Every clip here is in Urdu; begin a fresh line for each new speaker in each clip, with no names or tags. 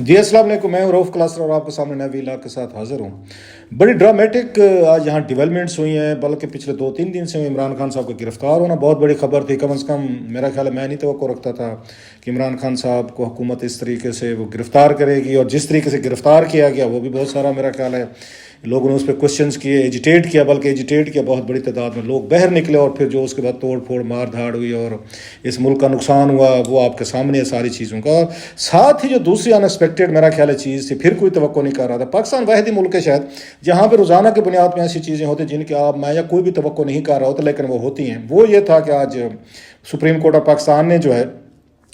جی السلام علیکم، میں رؤف کلاسر اور آپ کے سامنے نئے ویلاگ کے ساتھ حاضر ہوں۔ بڑی ڈرامٹک آج یہاں ڈیولپمنٹس ہوئی ہیں، بلکہ پچھلے 2-3 دن سے عمران خان صاحب کا گرفتار ہونا بہت بڑی خبر تھی۔ کم از کم میرا خیال ہے میں نہیں توقع رکھتا تھا کہ عمران خان صاحب کو حکومت اس طریقے سے وہ گرفتار کرے گی، اور جس طریقے سے گرفتار کیا گیا وہ بھی بہت سارا میرا خیال ہے لوگوں نے اس پہ کوشچنس کیے، ایجیٹیٹ کیا، بلکہ ایجیٹیٹ کیا بہت بڑی تعداد میں لوگ باہر نکلے، اور پھر جو اس کے بعد توڑ پھوڑ مار دھاڑ ہوئی اور اس ملک کا نقصان ہوا وہ آپ کے سامنے ہے ساری چیزوں کا۔ اور ساتھ ہی جو دوسری ان ایکسپیکٹڈ میرا خیال ہے چیز تھی، پھر کوئی توقع نہیں کر رہا تھا، پاکستان واحد ہی ملک ہے شاید جہاں پہ روزانہ کی بنیاد پہ ایسی چیزیں ہوتی جن کی آپ میں یا کوئی بھی توقع نہیں کر رہا ہوتا، لیکن وہ ہوتی ہیں۔ وہ یہ تھا کہ آج سپریم کورٹ آف پاکستان نے جو ہے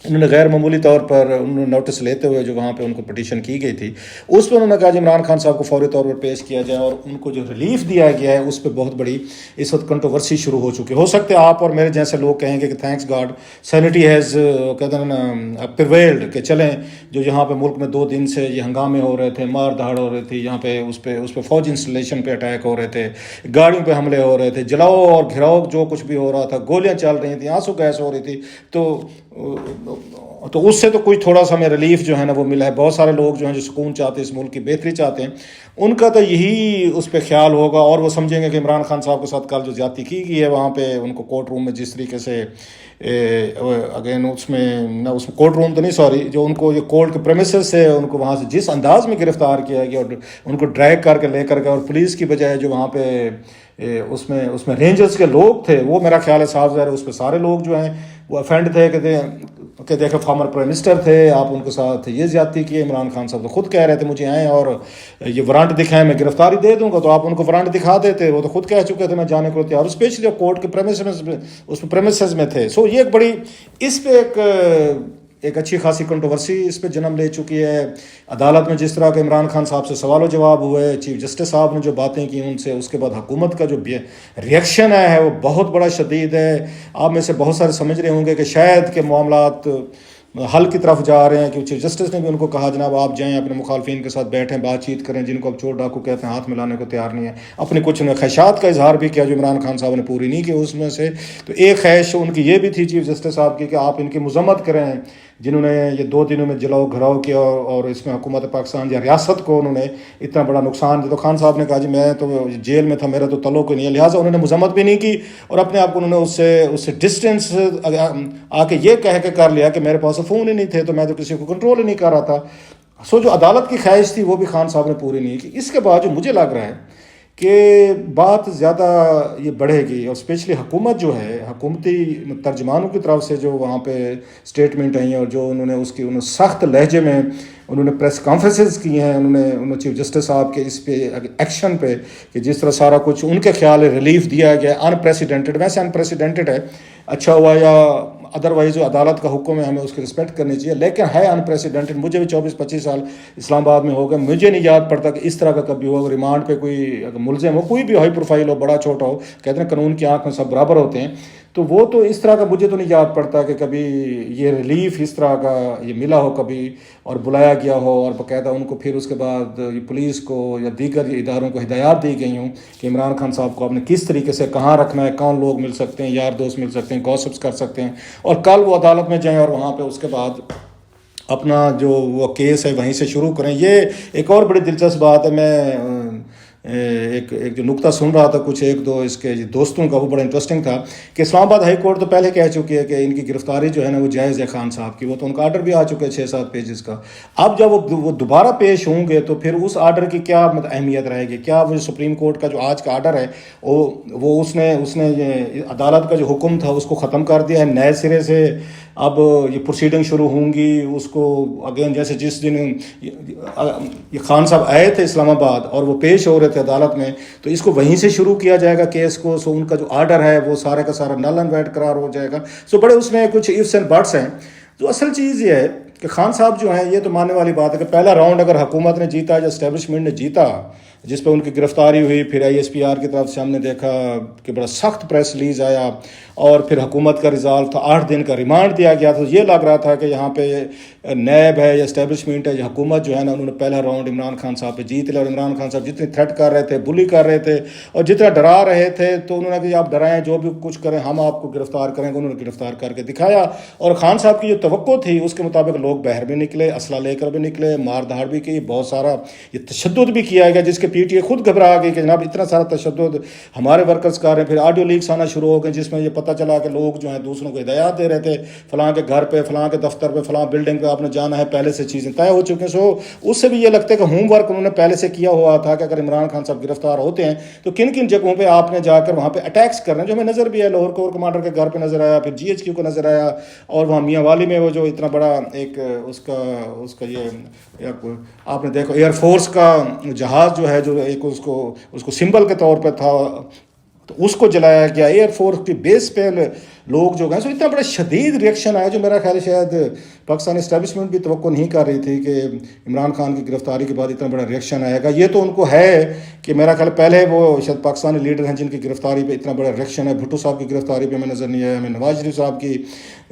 انہوں نے غیر معمولی طور پر انہوں نے نوٹس لیتے ہوئے جو وہاں پہ ان کو پٹیشن کی گئی تھی اس پہ انہوں نے کہا کہ عمران خان صاحب کو فوری طور پر پیش کیا جائے، اور ان کو جو ریلیف دیا گیا ہے اس پہ بہت بڑی اس وقت کنٹروورسی شروع ہو چکی ہے۔ ہو سکتا ہے آپ اور میرے جیسے لوگ کہیں گے کہ تھینکس گاڈ سینٹی ہیز کہتے ہیں نا پریویلڈ، کہ چلیں جو یہاں پہ ملک میں 2 دن سے یہ ہنگامے ہو رہے تھے، مار دھاڑ ہو رہی تھی، یہاں پہ اس پہ فوجی انسٹالیشن پہ اٹیک ہو رہے تھے، گاڑیوں پہ حملے ہو رہے تھے، جلاؤ اور گھراؤ جو کچھ بھی ہو رہا تھا، گولیاں چل رہی تھیں، آنسو گیس ہو رہی تھی، تو اس سے تو کوئی تھوڑا سا ہمیں ریلیف جو ہے نا وہ ملا ہے۔ بہت سارے لوگ جو ہیں جو سکون چاہتے ہیں، اس ملک کی بہتری چاہتے ہیں، ان کا تو یہی اس پہ خیال ہوگا، اور وہ سمجھیں گے کہ عمران خان صاحب کے ساتھ کل جو زیادتی کی گئی ہے وہاں پہ ان کو کورٹ روم میں جس طریقے سے اگین اس میں کورٹ روم تو نہیں سوری جو ان کو یہ کورٹ کے پریمیسز سے ان کو وہاں سے جس انداز میں گرفتار کیا گیا اور ان کو ڈریگ کر کے لے کر گیا، اور پولیس کی بجائے جو وہاں پہ اس میں رینجرز کے لوگ تھے، وہ میرا خیال ہے صاف ظاہر ہے اس پہ سارے لوگ جو ہیں وہ افینڈ تھے کہ دیکھیں فارمر پرائم منسٹر تھے، آپ ان کے ساتھ یہ زیادتی کی۔ عمران خان صاحب تو خود کہہ رہے تھے مجھے آئیں اور یہ وارنٹ دکھائیں میں گرفتاری دے دوں گا، تو آپ ان کو وارنٹ دکھا دیتے، وہ تو خود کہہ چکے تھے میں جانے کو تیار، اسپیشلی کورٹ کے پریمیسز میں تھے۔ سو یہ ایک بڑی اس پہ ایک اچھی خاصی کنٹروورسی اس پہ جنم لے چکی ہے۔ عدالت میں جس طرح کے عمران خان صاحب سے سوال و جواب ہوئے، چیف جسٹس صاحب نے جو باتیں کی ان سے، اس کے بعد حکومت کا جو ریئیکشن ہے وہ بہت بڑا شدید ہے۔ آپ میں سے بہت سارے سمجھ رہے ہوں گے کہ شاید کہ معاملات حل کی طرف جا رہے ہیں، کہ چیف جسٹس نے بھی ان کو کہا جناب آپ جائیں اپنے مخالفین کے ساتھ بیٹھیں، بات چیت کریں، جن کو اب چور ڈاکو کہتے ہیں ہاتھ ملانے کو تیار نہیں ہے۔ اپنی کچھ انہیں خواہشات کا اظہار بھی کیا جو عمران خان صاحب نے پوری نہیں کی، اس میں سے تو ایک خواہش ان کی یہ بھی تھی چیف جسٹس صاحب کی کہ آپ ان کی مذمت کریں جنہوں نے یہ 2 دنوں میں جلاؤ گھراؤ کیا، اور اس میں حکومت پاکستان یا ریاست کو انہوں نے اتنا بڑا نقصان دیا۔ تو خان صاحب نے کہا جی میں تو جیل میں تھا، میرا تو تعلق نہیں ہے، لہٰذا انہوں نے مذمت بھی نہیں کی، اور اپنے آپ کو انہوں نے اس سے ڈسٹینس آ کے یہ کہہ کے کر لیا کہ میرے پاس فون ہی نہیں تھے تو میں تو کسی کو کنٹرول ہی نہیں کر رہا تھا۔ سو جو عدالت کی خواہش تھی وہ بھی خان صاحب نے پوری نہیں کی۔ اس کے بعد جو مجھے لگ رہا ہے کہ بات زیادہ یہ بڑھے گی، اور اسپیشلی حکومت جو ہے، حکومتی ترجمانوں کی طرف سے جو وہاں پہ اسٹیٹمنٹ آئی ہیں، اور جو انہوں نے سخت لہجے میں انہوں نے پریس کانفرنسز کی ہیں، انہوں نے چیف جسٹس صاحب کے اس پہ ایکشن پہ کہ جس طرح سارا کچھ ان کے خیال ہے ریلیف دیا گیا، انپریسیڈنٹڈ، ویسے انپریسیڈنٹڈ ہے، اچھا ہوا یا ادروائز جو عدالت کا حکم ہے ہمیں اس کی رسپیکٹ کرنی چاہیے، لیکن ہے انپریسیڈنٹڈ۔ مجھے بھی 24-25 سال اسلام آباد میں ہو گئے، مجھے نہیں یاد پڑتا کہ اس طرح کا کبھی ہو، ریمانڈ پہ کوئی اگر ملزم ہو، کوئی بھی ہائی پروفائل ہو، بڑا چھوٹا ہو، کہتے ہیں قانون کی آنکھ میں سب برابر ہوتے ہیں، تو وہ تو اس طرح کا مجھے تو نہیں یاد پڑتا کہ کبھی یہ ریلیف اس طرح کا یہ ملا ہو کبھی، اور بلایا گیا ہو، اور باقاعدہ ان کو پھر اس کے بعد پولیس کو یا دیگر اداروں کو ہدایات دی گئی ہوں کہ عمران خان صاحب کو آپ نے کس طریقے سے کہاں رکھنا ہے، کون لوگ مل سکتے ہیں، یار دوست مل سکتے ہیں، گوسپس کر سکتے ہیں، اور کل وہ عدالت میں جائیں اور وہاں پہ اس کے بعد اپنا جو وہ کیس ہے وہیں سے شروع کریں۔ یہ ایک اور بڑی دلچسپ بات ہے، میں ایک جو نقطہ سن رہا تھا کچھ 1-2 اس کے دوستوں کا، وہ بڑا انٹرسٹنگ تھا کہ اسلام آباد ہائی کورٹ تو پہلے کہہ چکی ہے کہ ان کی گرفتاری جو ہے نا وہ جائز ہے خان صاحب کی، وہ تو ان کا آرڈر بھی آ چکا ہے 6-7 پیجز کا۔ اب جب وہ دوبارہ پیش ہوں گے تو پھر اس آرڈر کی کیا اہمیت رہے گی؟ کیا وہ سپریم کورٹ کا جو آج کا آرڈر ہے وہ اس نے یہ عدالت کا جو حکم تھا اس کو ختم کر دیا ہے، نئے سرے سے اب یہ پروسیڈنگ شروع ہوں گی اس کو اگین، جیسے جس دن یہ خان صاحب آئے تھے اسلام آباد اور وہ پیش ہو رہے تھے عدالت میں، تو اس کو وہیں سے شروع کیا جائے گا کیس کو۔ سو ان کا جو آرڈر ہے وہ سارے کا سارا نل اینڈ وائڈ قرار ہو جائے گا۔ سو بڑے اس میں کچھ ifs اینڈ بٹس ہیں۔ جو اصل چیز یہ ہے کہ خان صاحب جو ہیں، یہ تو ماننے والی بات ہے کہ پہلا راؤنڈ اگر حکومت نے جیتا یا اسٹیبلشمنٹ نے جیتا جس پہ ان کی گرفتاری ہوئی. پھر ISPR کی طرف سے ہم نے دیکھا کہ بڑا سخت پریس ریلیز آیا, اور پھر حکومت کا ریزالو تھا, 8 دن کا ریمانڈ دیا گیا تھا. یہ لگ رہا تھا کہ یہاں پہ نیب ہے یا اسٹیبلشمنٹ ہے یا حکومت جو ہے نا, انہوں نے پہلا راؤنڈ عمران خان صاحب پہ جیت لیا, اور عمران خان صاحب جتنی تھریٹ کر رہے تھے, بلی کر رہے تھے اور جتنا ڈرا رہے تھے, تو انہوں نے کہ آپ ڈرائیں, جو بھی کچھ کریں ہم آپ کو گرفتار کریں گے. انہوں نے گرفتار کر کے دکھایا, اور خان صاحب کی جو توقع تھی اس کے مطابق لوگ باہر بھی نکلے, اسلحہ لے کر بھی نکلے, مار دھاڑ بھی کی, بہت سارا یہ تشدد بھی کیا گیا, جس کے PTI خود گھبرا گئی کہ جناب اتنا سارا تشدد ہمارے ورکرز کر رہے ہیں. پھر آڈیو لیکس آنا شروع ہو گئے جس میں یہ پتہ چلا کہ لوگ جو ہیں دوسروں کو ہدایات دے رہے تھے, فلاں کے گھر پہ, فلاں کے دفتر پہ, فلاں بلڈنگ پہ آپ نے جانا ہے, پہلے سے چیزیں طے ہو چکی ہیں. سو اس سے بھی یہ لگتا ہے کہ ہوم ورک انہوں نے پہلے سے کیا ہوا تھا کہ اگر عمران خان صاحب گرفتار ہوتے ہیں تو کن کن جگہوں پہ آپ نے جا کر وہاں پہ اٹیکس کر رہے ہیں, جو ہمیں نظر بھی ہے. لاہور کور کمانڈر کے گھر پہ نظر آیا, پھر GHQ کو نظر آیا, اور وہاں میاں والی میں وہ جو اتنا بڑا ایک اس کا یہ آپ نے دیکھا ایئر فورس کا جہاز جو ہے, جو ایک اس کو سمبل کے طور پہ تھا, تو اس کو جلایا گیا. ایئر فورس کی بیس پہ لوگ جو گئے, سو اتنا بڑا شدید ریئیکشن آیا جو میرا خیال شاید پاکستانی اسٹیبلشمنٹ بھی توقع نہیں کر رہی تھی کہ عمران خان کی گرفتاری کے بعد اتنا بڑا ریئیکشن آئے گا. یہ تو ان کو ہے کہ میرا خیال پہلے وہ شاید پاکستانی لیڈر ہیں جن کی گرفتاری پہ اتنا بڑا ریئیکشن ہے. بھٹو صاحب کی گرفتاری پہ ہمیں نظر نہیں آیا, ہمیں نواز شریف صاحب کی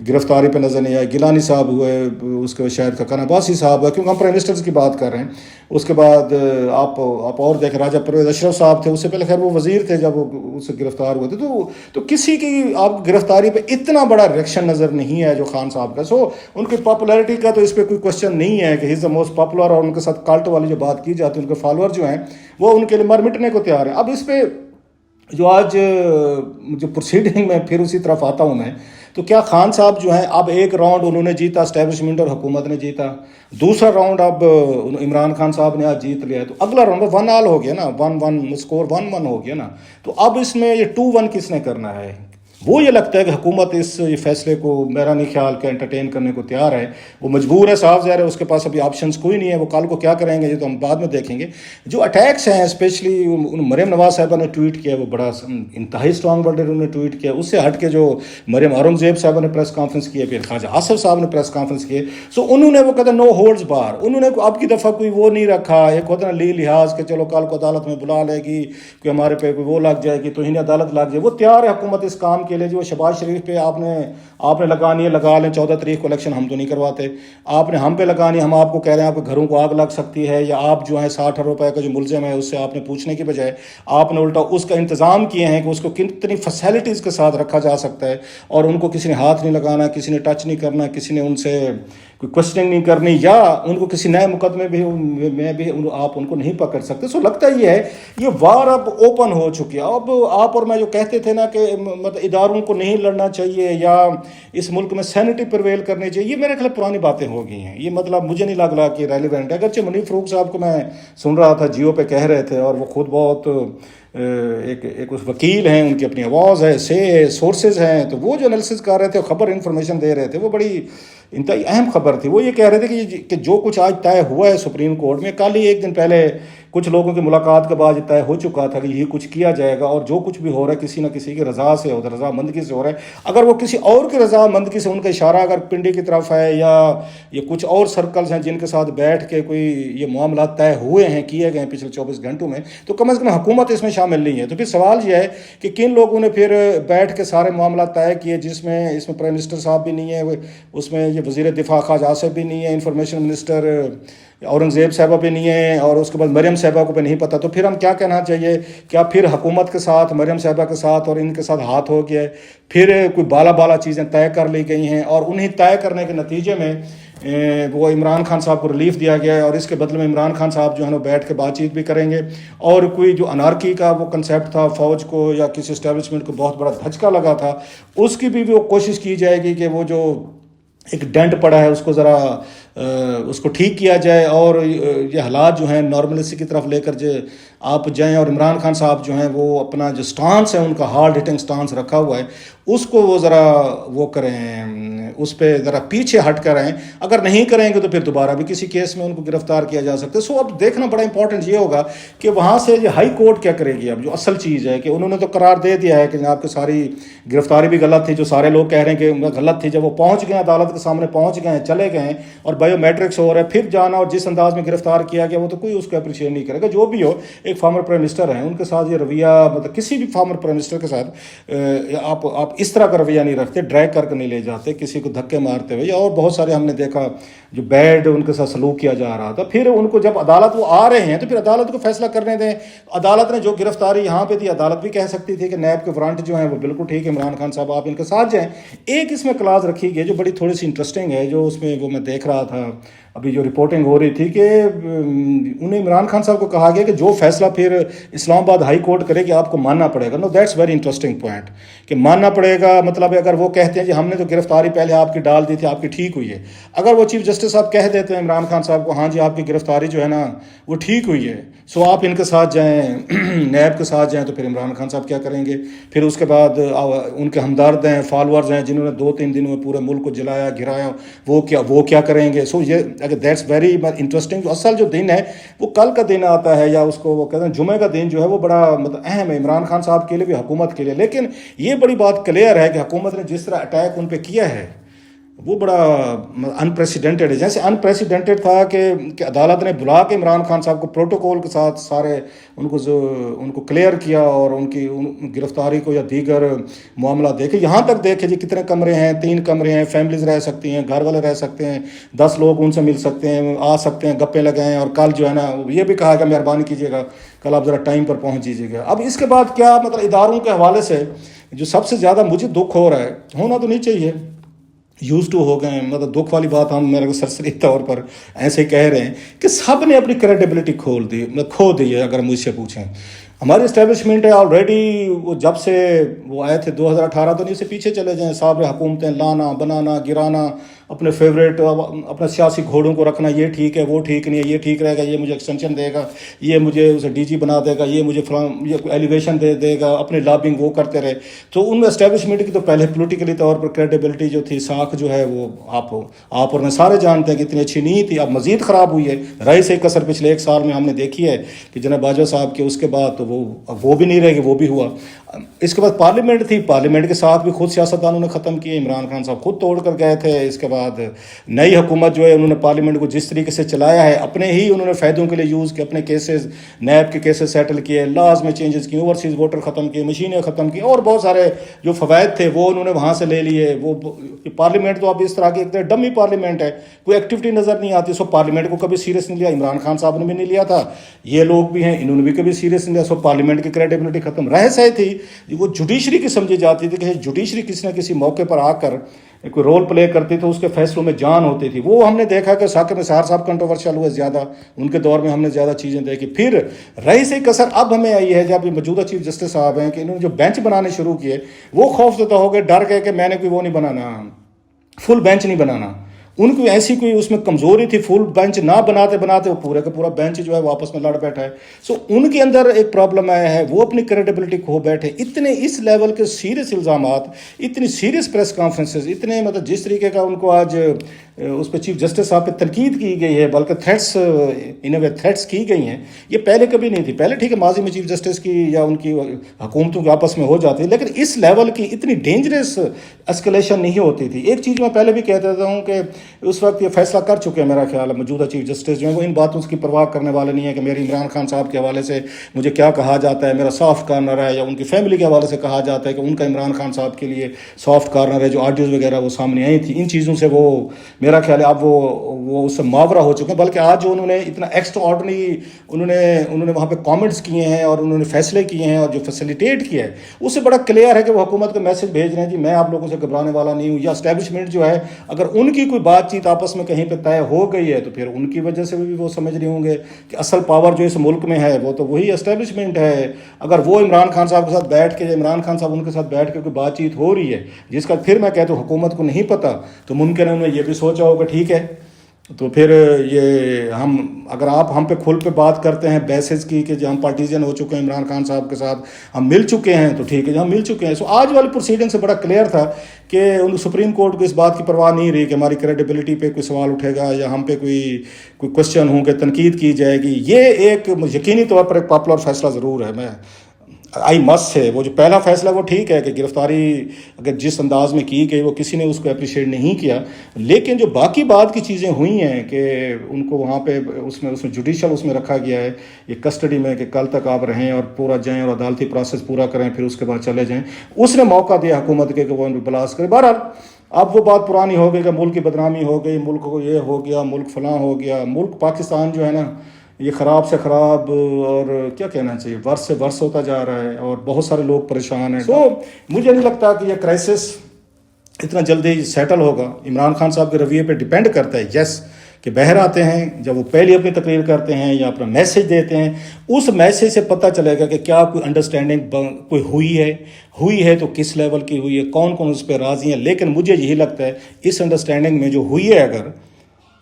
گرفتاری پہ نظر نہیں آیا, گیلانی صاحب ہوئے, اس کے شاید خاقان عباسی صاحب ہوئے, کیونکہ ہم پرائم منسٹرز کی بات کر رہے ہیں. اس کے بعد آپ اور دیکھیں راجہ پرویز اشرف صاحب تھے, اس سے پہلے خیر وہ وزیر تھے جب وہ اس سے گرفتار ہوئے تھے. تو کسی کی آپ گرفتاری پہ اتنا بڑا ریئیکشن نظر نہیں ہے جو خان صاحب کا. سو ان کی پاپولیرٹی کا تو اس پہ کوئی کوشچن نہیں ہے کہ ہی از دا موسٹ پاپولر, اور ان کے ساتھ کلٹ والی جو بات کی جاتی ہے, ان کے فالوور جو ہیں وہ ان کے لیے مر مٹنے کو تیار ہیں. اب اس پہ جو آج جو پروسیڈنگ میں پھر اسی طرف آتا ہوں میں, تو کیا خان صاحب جو ہیں اب ایک راؤنڈ انہوں نے جیتا, اسٹیبلشمنٹ اور حکومت نے جیتا, دوسرا راؤنڈ اب عمران خان صاحب نے آج جیت لیا, تو اگلا راؤنڈ 1-1 ہو گیا نا, 1-1 اسکور 1-1 ہو گیا نا. تو اب اس میں یہ 2-1 کس نے کرنا ہے؟ وہ یہ لگتا ہے کہ حکومت اس یہ فیصلے کو میرا نہیں خیال کہ انٹرٹین کرنے کو تیار ہے. وہ مجبور ہے, صاف ظاہر ہے, اس کے پاس ابھی آپشنز کوئی نہیں ہے. وہ کل کو کیا کریں گے یہ تو ہم بعد میں دیکھیں گے. جو اٹیکس ہیں اسپیشلی مریم نواز صاحبہ نے ٹویٹ کیا, وہ بڑا انتہائی اسٹرانگ ورڈ انہوں نے ٹویٹ کیا. اس سے ہٹ کے جو مریم اورنگزیب صاحبہ نے پریس کانفرنس کی, پھر خواجہ آصف صاحب نے پریس کانفرنس کی, سو انہوں نے وہ کہتے ہیں نو ہولڈز بار. انہوں نے اب کی دفعہ کوئی وہ نہیں رکھا, ایک ہوتا ہے لی لحاظ کہ چلو کل کو عدالت میں بلا لے گی کہ ہمارے پہ کوئی وہ لگ جائے گی, توہین عدالت لگ جائے. وہ تیار ہے حکومت اس کام کے لیے. جو شہباز شریف پہ آپ نے لگانی ہے, لگا لیں. 14 تاریخ کو الیکشن ہم تو نہیں کرواتے, آپ نے ہم پہ لگانی ہے. ہم آپ کو کہہ رہے ہیں آپ کے گھروں کو آگ لگ سکتی ہے, یا آپ جو ہے 60 روپے کا جو ملزم ہے اس سے آپ نے پوچھنے کی بجائے آپ نے الٹا اس کا انتظام کیے ہیں کہ اس کو کتنی فیسلٹیز کے ساتھ رکھا جا سکتا ہے, اور ان کو کسی نے ہاتھ نہیں لگانا, کسی نے ٹچ نہیں کرنا, کسی نے ان سے کوئی کوشچننگ نہیں کرنی, یا ان کو کسی نئے مقدمے میں بھی آپ ان کو نہیں پکڑ سکتے. سو لگتا یہ ہے یہ وار اب اوپن ہو چکی ہے. اب آپ اور میں جو کہتے تھے نا کہ مطلب اداروں کو نہیں لڑنا چاہیے یا اس ملک میں سینٹی پرویل کرنی چاہیے, یہ میرے خیال پرانی باتیں ہو گئی ہیں. یہ مطلب مجھے نہیں لگ رہا کہ ریلیونٹ ہے. اگرچہ منیب فروخ صاحب کو میں سن رہا تھا جیو پہ کہہ رہے تھے, اور وہ خود بہت ایک اس وکیل ہیں, ان کی اپنی آواز ہے, سورسز ہیں, تو وہ جو انالیسس کر رہے تھے, خبر انفارمیشن دے رہے تھے, وہ بڑی انتہائی اہم خبر تھی. وہ یہ کہہ رہے تھے کہ جو کچھ آج طے ہوا ہے سپریم کورٹ میں, کل ہی ایک دن پہلے کچھ لوگوں کی ملاقات کے بعد طے ہو چکا تھا کہ یہی کچھ کیا جائے گا, اور جو کچھ بھی ہو رہا ہے کسی نہ کسی کی رضا سے ہو رہا ہے, رضا مندگی سے ہو رہا ہے. اگر وہ کسی اور کی رضا مندگی سے, ان کا اشارہ اگر پنڈی کی طرف ہے, یا یہ کچھ اور سرکلز ہیں جن کے ساتھ بیٹھ کے کوئی یہ معاملات طے ہوئے ہیں, کیے گئے ہیں پچھلے 24 گھنٹوں میں, تو کم از کم حکومت اس میں شامل نہیں ہے. تو پھر سوال یہ ہے کہ کن لوگوں نے پھر بیٹھ کے سارے معاملات طے کیے, جس میں اس میں پرائم منسٹر صاحب بھی نہیں ہے, اس میں یہ وزیر دفاع خواجہ آصف بھی نہیں ہے, انفارمیشن منسٹر اورنگزیب صاحبہ پہ نہیں ہے, اور اس کے بعد مریم صاحبہ کو پہ نہیں پتہ. تو پھر ہم کیا کہنا چاہیے, کیا پھر حکومت کے ساتھ مریم صاحبہ کے ساتھ اور ان کے ساتھ ہاتھ ہو گیا ہے, پھر کوئی بالا چیزیں طے کر لی گئی ہیں, اور انہیں طے کرنے کے نتیجے میں وہ عمران خان صاحب کو ریلیف دیا گیا ہے, اور اس کے بدلے میں عمران خان صاحب جو ہے نا بیٹھ کے بات چیت بھی کریں گے. اور کوئی جو انارکی کا وہ کنسیپٹ تھا, فوج کو یا کسی اسٹیبلشمنٹ کو بہت بڑا دھچکا لگا تھا, اس کی بھی وہ کوشش کی جائے گی کہ وہ جو ایک ڈنٹ پڑا ہے اس کو ذرا اس کو ٹھیک کیا جائے, اور یہ حالات جو ہیں نارملسی کی طرف لے کر جو آپ جائیں. اور عمران خان صاحب جو ہیں وہ اپنا جو سٹانس ہے, ان کا ہارڈ ہٹنگ سٹانس رکھا ہوا ہے, اس کو وہ ذرا وہ کریں, اس پہ ذرا پیچھے ہٹ کر آئیں. اگر نہیں کریں گے تو پھر دوبارہ بھی کسی کیس میں ان کو گرفتار کیا جا سکتا ہے. سو اب دیکھنا بڑا امپورٹنٹ یہ ہوگا کہ وہاں سے یہ ہائی کورٹ کیا کرے گی. اب جو اصل چیز ہے کہ انہوں نے تو قرار دے دیا ہے کہ جناب کی ساری گرفتاری بھی غلط تھی, جو سارے لوگ کہہ رہے ہیں کہ غلط تھی. جب وہ پہنچ گئے عدالت کے سامنے پہنچ گئے ہیں, چلے گئے ہیں اور بایو میٹرکس ہو رہا ہے, پھر جانا اور جس انداز میں گرفتار کیا گیا وہ تو کوئی اس کو اپریشیٹ نہیں کرے گا. جو بھی ہو, ایک فارمر پرائم منسٹر ہیں, ان کے ساتھ یہ رویہ مطلب کسی بھی فارمر پرائم منسٹر کے ساتھ آپ اس طرح کا رویہ نہیں رکھتے, ڈریگ کر کے نہیں لے جاتے کسی کو دھکے مارتے ہوئے. اور بہت سارے ہم نے دیکھا جو بیڈ ان کے ساتھ سلوک کیا جا رہا تھا. پھر ان کو جب عدالت وہ آ رہے ہیں تو پھر عدالت کو فیصلہ کرنے دیں. عدالت نے جو گرفتاری یہاں پہ دی, عدالت بھی کہہ سکتی تھی کہ نیب کے وارنٹ جو ہیں وہ بالکل ٹھیک ہے, عمران خان صاحب آپ ان کے ساتھ جائیں. ایک اس میں کلاس رکھی گئی جو بڑی تھوڑی سی انٹرسٹنگ ہے, جو اس میں وہ میں دیکھ رہا تھا ابھی جو رپورٹنگ ہو رہی تھی کہ انہیں عمران خان صاحب کو کہا گیا کہ جو فیصلہ پھر اسلام آباد ہائی کورٹ کرے کہ آپ کو ماننا پڑے گا. نو دیٹس ویری انٹرسٹنگ پوائنٹ کہ ماننا پڑے گا. مطلب اگر وہ کہتے ہیں کہ ہم نے تو گرفتاری پہلے آپ کی ڈال دی تھی, آپ کی ٹھیک ہوئی ہے. اگر وہ چیف جسٹس صاحب کہہ دیتے ہیں عمران خان صاحب کو ہاں جی آپ کی گرفتاری جو ہے نا وہ ٹھیک ہوئی ہے, سو آپ ان کے ساتھ جائیں, نیب کے ساتھ جائیں, تو پھر عمران خان صاحب کیا کریں گے؟ پھر اس کے بعد ان کے ہمدرد ہیں, فالورز ہیں جنہوں نے 2-3 دنوں میں پورے ملک کو جلایا گرایا, وہ کیا کریں گے؟ سو یہ اگر دیٹس ویری انٹرسٹنگ. جو اصل جو دن ہے وہ کل کا دن آتا ہے, یا اس کو وہ کہتے ہیں جمعے کا دن جو ہے وہ بڑا مطلب اہم ہے عمران خان صاحب کے لیے بھی, حکومت کے لیے. لیکن یہ بڑی بات کلیئر ہے کہ حکومت نے جس طرح اٹیک ان پہ کیا ہے وہ بڑا انپریسیڈنٹڈ ہے. جیسے انپریسیڈنٹڈ تھا کہ عدالت نے بلا کے عمران خان صاحب کو پروٹوکول کے ساتھ سارے ان کو کلیئر کیا اور ان کی گرفتاری کو یا دیگر معاملہ دیکھے. یہاں تک دیکھے جی کتنے کمرے ہیں, 3 کمرے ہیں, فیملیز رہ سکتی ہیں, گھر والے رہ سکتے ہیں, 10 لوگ ان سے مل سکتے ہیں, آ سکتے ہیں, گپے لگائیں. اور کل جو ہے نا یہ بھی کہا کہ مہربانی کیجیے گا کل آپ ذرا ٹائم پر پہنچ جیجیے گا. اب اس کے بعد کیا مطلب اداروں کے حوالے سے جو سب سے زیادہ مجھے دکھ ہو رہا ہے, ہونا تو نہیں چاہیے, یوز ٹو ہو گئے ہیں, مطلب دکھ والی بات ہم میرے کو سرسری طور پر ایسے ہی کہہ رہے ہیں کہ سب نے اپنی کریڈیبلٹی کھو دی ہے. اگر مجھ سے پوچھیں ہماری اسٹیبلشمنٹ ہے آلریڈی, وہ جب سے وہ آئے تھے 2018 تو نہیں سے پیچھے چلے جائیں, صابر حکومتیں لانا بنانا گرانا, اپنے فیوریٹ اپنے سیاسی گھوڑوں کو رکھنا, یہ ٹھیک ہے وہ ٹھیک نہیں ہے, یہ ٹھیک رہے گا یہ مجھے ایکسٹینشن دے گا, یہ مجھے اسے ڈی جی بنا دے گا, یہ مجھے یہ ایلیویشن دے گا, اپنی لابنگ وہ کرتے رہے. تو ان میں اسٹیبلشمنٹ کی تو پہلے پولیٹیکلی طور پر کریڈیبلٹی جو تھی, ساکھ جو ہے وہ آپ اور میں سارے جانتے ہیں کہ اتنی اچھی نہیں تھی. اب مزید خراب ہوئی ہے. رئیس ایک کثر پچھلے 1 سال میں ہم نے دیکھی ہے کہ جناب باجوہ صاحب کے اس کے بعد تو وہ بھی نہیں رہے گی, وہ بھی ہوا. اس کے بعد پارلیمنٹ تھی, پارلیمنٹ کے ساتھ بھی خود سیاستدانوں نے ختم کیے, عمران خان صاحب خود توڑ کر گئے تھے. اس کے بعد نئی حکومت جو ہے انہوں نے پارلیمنٹ کو جس طریقے سے چلایا ہے اپنے ہی انہوں نے فائدوں کے لیے یوز کیا, اپنے کیسز نیب کے کیسز سیٹل کیے, لاز میں چینجز کیے, اوورسیز ووٹر ختم کیے, مشینیں ختم کی, اور بہت سارے جو فوائد تھے وہ انہوں نے وہاں سے لے لیے. وہ پارلیمنٹ تو اب اس طرح کی ایک ڈمی پارلیمنٹ ہے, کوئی ایکٹیویٹی نظر نہیں آتی. سو پارلیمنٹ کو کبھی سیریس نہیں لیا, عمران خان صاحب نے بھی نہیں لیا تھا, یہ لوگ بھی ہیں انہوں نے بھی کبھی سیریس نہیں لیا. سو پارلیمنٹ کی کریڈیبلٹی ختم. رہ سے تھی وہ جوڈیشری کی سمجھی جاتی تھی کہ جوڈیشری کسی نہ کسی موقع پر آ کر کوئی رول پلے کرتی تو اس کے فیصلوں میں جان ہوتی تھی. وہ ہم نے دیکھا کہ ثاقب نثار صاحب کنٹروورشل ہوئے زیادہ, ان کے دور میں ہم نے زیادہ چیزیں دیکھی. پھر رئیس کثر اب ہمیں آئی ہے جب موجودہ چیف جسٹس صاحب ہیں کہ انہوں نے جو بینچ بنانے شروع کیے وہ خوف زدہ ہو گئے, ڈر گئے کہ میں نے کوئی وہ نہیں بنانا, فل بینچ نہیں بنانا. ان کو ایسی کوئی اس میں کمزوری تھی, فل بینچ نہ بناتے وہ پورے کا پورا بینچ جو ہے وہ آپس میں لڑ بیٹھا ہے. سو ان کے اندر ایک پرابلم آیا ہے, وہ اپنی کریڈیبلٹی کھو بیٹھے. اتنے اس لیول کے سیریس الزامات, اتنی سیریس پریس کانفرنسز, اتنے مطلب جس طریقے کا ان کو آج اس پہ چیف جسٹس صاحب پہ تنقید کی گئی ہے, بلکہ تھریٹس کی گئی ہیں, یہ پہلے کبھی نہیں تھی. پہلے ٹھیک ہے ماضی میں چیف جسٹس کی یا ان کی حکومتوں کے آپس میں ہو جاتی, لیکن اس لیول کی اتنی ڈینجرس اسکلیشن نہیں ہوتی تھی. ایک چیز میں پہلے بھی کہہ دیتا ہوں کہ اس وقت یہ فیصلہ کر چکے ہیں میرا خیال ہے موجودہ چیف جسٹس جو ہیں, وہ ان باتوں کی پرواہ کرنے والے نہیں ہیں کہ میری عمران خان صاحب کے حوالے سے مجھے کیا کہا جاتا ہے, میرا سافٹ کارنر ہے, یا ان کی فیملی کے حوالے سے کہا جاتا ہے کہ ان کا عمران خان صاحب کے لیے سافٹ کارنر ہے. جو آڈیوز وغیرہ وہ سامنے آئی تھی, ان چیزوں سے وہ میرا خیال ہے اب وہ اس سے معاورہ ہو چکے ہیں. بلکہ آج جو انہوں نے اتنا ایکسٹرا آرڈنری انہوں نے وہاں پہ کامنٹس کیے ہیں اور انہوں نے فیصلے کیے ہیں اور جو فیسیلیٹیٹ کیا ہے اس سے بڑا کلیئر ہے کہ وہ حکومت کا میسج بھیج رہے ہیں جی میں آپ لوگوں سے گھبرانے والا نہیں ہوں. یا اسٹیبلشمنٹ جو ہے اگر ان کی کوئی بات چیت آپس میں کہیں پہ طے ہو گئی ہے تو پھر ان کی وجہ سے بھی وہ سمجھ رہے ہوں گے کہ اصل پاور جو اس ملک میں ہے وہ تو وہی اسٹیبلشمنٹ ہے. اگر وہ عمران خان صاحب کے ساتھ بیٹھ کے, عمران خان صاحب ان کے ساتھ بیٹھ کے کوئی بات چیت ہو رہی ہے جس کا پھر میں کہتا ہوں حکومت کو نہیں پتہ, تو ممکن ہے انہوں نے یہ بھی سوچا ہوگا ٹھیک ہے تو پھر یہ ہم اگر آپ ہم پہ کھل پہ بات کرتے ہیں بیسز کی کہ جو ہم پارٹیزن ہو چکے ہیں عمران خان صاحب کے ساتھ ہم مل چکے ہیں تو ٹھیک ہے، ہم مل چکے ہیں. سو آج والی پروسیڈنگ سے بڑا کلیئر تھا کہ ان سپریم کورٹ کو اس بات کی پرواہ نہیں رہی کہ ہماری کریڈیبلٹی پہ کوئی سوال اٹھے گا یا ہم پہ کوئی کوشچن ہوں کہ تنقید کی جائے گی. یہ ایک یقینی طور پر ایک پاپولر فیصلہ ضرور ہے. میں آئی مس ہے وہ جو پہلا فیصلہ وہ ٹھیک ہے کہ گرفتاری اگر جس انداز میں کی گئی وہ کسی نے اس کو اپریشیٹ نہیں کیا، لیکن جو باقی بعد کی چیزیں ہوئی ہیں کہ ان کو وہاں پہ اس میں جوڈیشل اس میں رکھا گیا ہے یہ کسٹڈی میں کہ کل تک آپ رہیں اور پورا جائیں اور عدالتی پروسیس پورا کریں پھر اس کے بعد چلے جائیں، اس نے موقع دیا حکومت کے کہ وہ ان کو بلاس کرے. بہرحال اب وہ بات پرانی ہو گئی کہ ملک کی بدنامی ہو گئی، ملک کو یہ ہو گیا، ملک فلاں ہو گیا. ملک پاکستان جو ہے نا یہ خراب سے خراب اور کیا کہنا چاہیے ورس سے ورس ہوتا جا رہا ہے اور بہت سارے لوگ پریشان ہیں. تو مجھے نہیں لگتا کہ یہ کرائسس اتنا جلدی سیٹل ہوگا. عمران خان صاحب کے رویے پہ ڈیپینڈ کرتا ہے یس کہ باہر آتے ہیں جب وہ پہلی اپنی تقریر کرتے ہیں یا اپنا میسج دیتے ہیں اس میسج سے پتہ چلے گا کہ کیا کوئی انڈرسٹینڈنگ کوئی ہوئی ہے تو کس لیول کی ہوئی ہے، کون کون اس پہ راضی ہیں. لیکن مجھے یہی لگتا ہے اس انڈرسٹینڈنگ میں جو ہوئی ہے اگر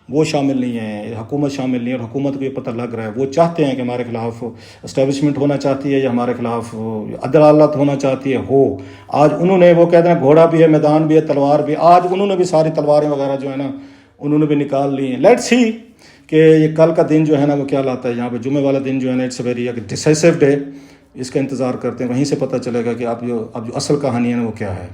وہ شامل نہیں ہے، حکومت شامل نہیں ہے اور حکومت کو یہ پتہ لگ رہا ہے وہ چاہتے ہیں کہ ہمارے خلاف اسٹیبلشمنٹ ہونا چاہتی ہے یا ہمارے خلاف عدالت ہونا چاہتی ہے ہو. آج انہوں نے وہ کہتے ہیں گھوڑا بھی ہے، میدان بھی ہے، تلوار بھی، آج انہوں نے بھی ساری تلواریں وغیرہ جو ہے نا انہوں نے بھی نکال لی ہیں. لیٹس سی کہ یہ کل کا دن جو ہے نا وہ کیا لاتا ہے. یہاں پہ جمعے والا دن جو ہے نا it's a very decisive day, اس کا انتظار کرتے ہیں، وہیں سے پتہ چلے گا کہ اب جو اصل کہانی ہے نا وہ کیا ہے.